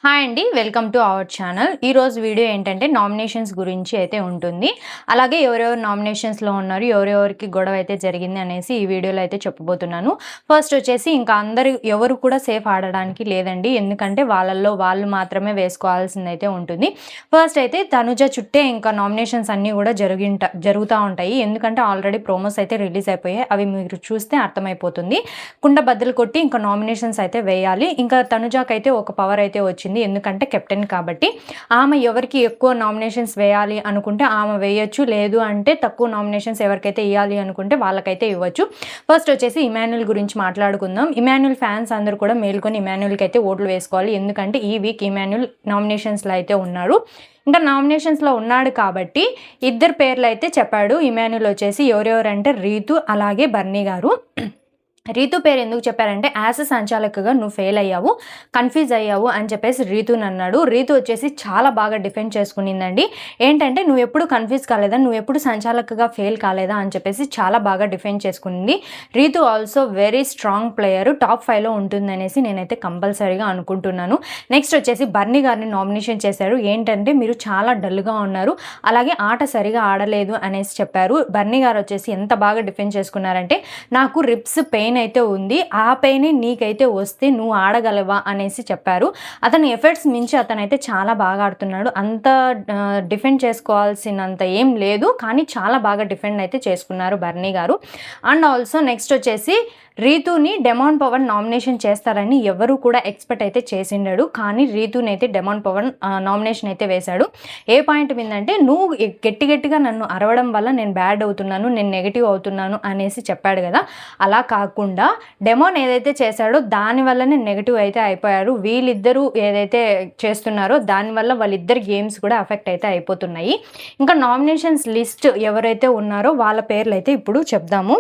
Hi అండి. Welcome to our channel. ఈరోజు video ఏంటంటే నామినేషన్స్ గురించి అయితే ఉంటుంది. అలాగే ఎవరెవరు నామినేషన్స్‌లో ఉన్నారు, ఎవరెవరికి గొడవ అయితే జరిగింది అనేసి ఈ వీడియోలో అయితే చెప్పబోతున్నాను. ఫస్ట్ వచ్చేసి ఇంకా అందరూ ఎవరు కూడా సేఫ్ ఆడడానికి లేదండి. ఎందుకంటే వాళ్ళల్లో వాళ్ళు మాత్రమే వేసుకోవాల్సిందైతే ఉంటుంది. ఫస్ట్ అయితే తనుజ చుట్టే ఇంకా నామినేషన్స్ అన్నీ కూడా జరుగుతా ఉంటాయి. ఎందుకంటే ఆల్రెడీ ప్రోమోస్ అయితే రిలీజ్ అయిపోయాయి. అవి మీరు చూస్తే అర్థమైపోతుంది. కుండ బద్దలు కొట్టి ఇంకా నామినేషన్స్ అయితే వేయాలి. ఇంకా తనుజకైతే ఒక పవర్ అయితే వచ్చింది. ఎందుకంటే కెప్టెన్ కాబట్టి ఆమె ఎవరికి ఎక్కువ నామినేషన్స్ వేయాలి అనుకుంటే ఆమె వేయొచ్చు, లేదు అంటే తక్కువ నామినేషన్స్ ఎవరికైతే ఇవ్వాలి అనుకుంటే వాళ్ళకైతే ఇవ్వచ్చు. ఫస్ట్ వచ్చేసి ఇమాన్యుల్ గురించి మాట్లాడుకుందాం. ఇమాన్యుల్ ఫ్యాన్స్ అందరూ కూడా మేల్కొని ఇమాన్యుల్కి అయితే ఓట్లు వేసుకోవాలి. ఎందుకంటే ఈ వీక్ ఇమాన్యుల్ నామినేషన్స్లో అయితే ఉన్నాడు. ఇంకా నామినేషన్స్లో ఉన్నాడు కాబట్టి ఇద్దరు పేర్లు అయితే చెప్పాడు ఇమాన్యుల్ వచ్చేసి. ఎవరెవరంటే రీతు అలాగే బర్నీ గారు. రీతు పేరు ఎందుకు చెప్పారంటే యాజ్ సంచాలకుగా నువ్వు ఫెయిల్ అయ్యావు, కన్ఫ్యూజ్ అయ్యావు అని చెప్పేసి రీతుని అన్నాడు. రీతు వచ్చేసి చాలా బాగా డిఫెండ్ చేసుకునిందండి. ఏంటంటే నువ్వు ఎప్పుడు కన్ఫ్యూజ్ కాలేదా, నువ్వు ఎప్పుడు సంచాలకుగా ఫెయిల్ కాలేదా అని చెప్పేసి చాలా బాగా డిఫెండ్ చేసుకునింది. Ritu also very strong player, top 5లో ఉంటుందనేసి నేనైతే కంపల్సరీగా అనుకుంటున్నాను. నెక్స్ట్ వచ్చేసి బర్నీ గారిని నామినేషన్ చేశారు. ఏంటంటే మీరు చాలా డల్గా ఉన్నారు, అలాగే ఆట సరిగా ఆడలేదు అనేసి చెప్పారు. బర్నీ గారు వచ్చేసి ఎంత బాగా డిఫెండ్ చేసుకున్నారంటే నాకు రిబ్స్ పెయిన్ అయితే ఉంది, ఆ పెయిన్ నీకైతే వస్తే నువ్వు ఆడగలవా అనేసి చెప్పారు. అతని ఎఫర్ట్స్ మించి అతనైతే చాలా బాగా ఆడుతున్నాడు. అంత డిఫెండ్ చేసుకోవాల్సినంత ఏం లేదు, కానీ చాలా బాగా డిఫెండ్ అయితే చేసుకున్నారు బర్నీ గారు. అండ్ ఆల్సో నెక్స్ట్ వచ్చేసి రీతుని డెమాన్ పవన్ నామినేషన్ చేస్తారని ఎవరు కూడా ఎక్స్పెక్ట్ అయితే చేసిండాడు. కానీ రీతుని అయితే డెమాన్ పవన్ నామినేషన్ అయితే వేశాడు. ఏ పాయింట్ మీదంటే నువ్వు గట్టిగా నన్ను అరవడం వల్ల నేను బ్యాడ్ అవుతున్నాను, నేను నెగిటివ్ అవుతున్నాను అనేసి చెప్పాడు కదా. అలా కాకుండా డెమాన్ ఏదైతే చేశాడో దానివల్లనే నెగిటివ్ అయితే అయిపోయారు. వీళ్ళిద్దరూ ఏదైతే చేస్తున్నారో దానివల్ల వాళ్ళిద్దరు గేమ్స్ కూడా అఫెక్ట్ అయితే అయిపోతున్నాయి. ఇంకా నామినేషన్స్ లిస్ట్ ఎవరైతే ఉన్నారో వాళ్ళ పేర్లు అయితే ఇప్పుడు చెప్దాము.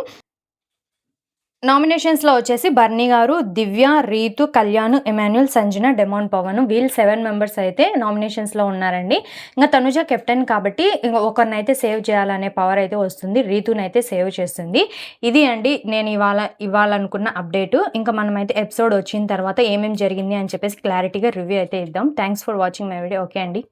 నామినేషన్స్‌లో వచ్చేసి బర్నీ గారు, దివ్య, రీతు, కళ్యాణ్, ఎమాన్యుల్, సంజన, డెమాన్ పవన్ వీళ్ళు 7 మెంబర్స్ అయితే నామినేషన్స్‌లో ఉన్నారండి. ఇంకా తనుజ కెప్టెన్ కాబట్టి ఒకరినైతే సేవ్ చేయాలనే పవర్ అయితే వస్తుంది. రీతునైతే సేవ్ చేస్తుంది. ఇది అండి నేను ఇవ్వాలనుకున్న అప్డేటు. ఇంకా మనమైతే ఎపిసోడ్ వచ్చిన తర్వాత ఏమేమి జరిగింది అని చెప్పేసి క్లారిటీగా రివ్యూ అయితే ఇద్దాం. Thanks for watching my video. Okay అండి.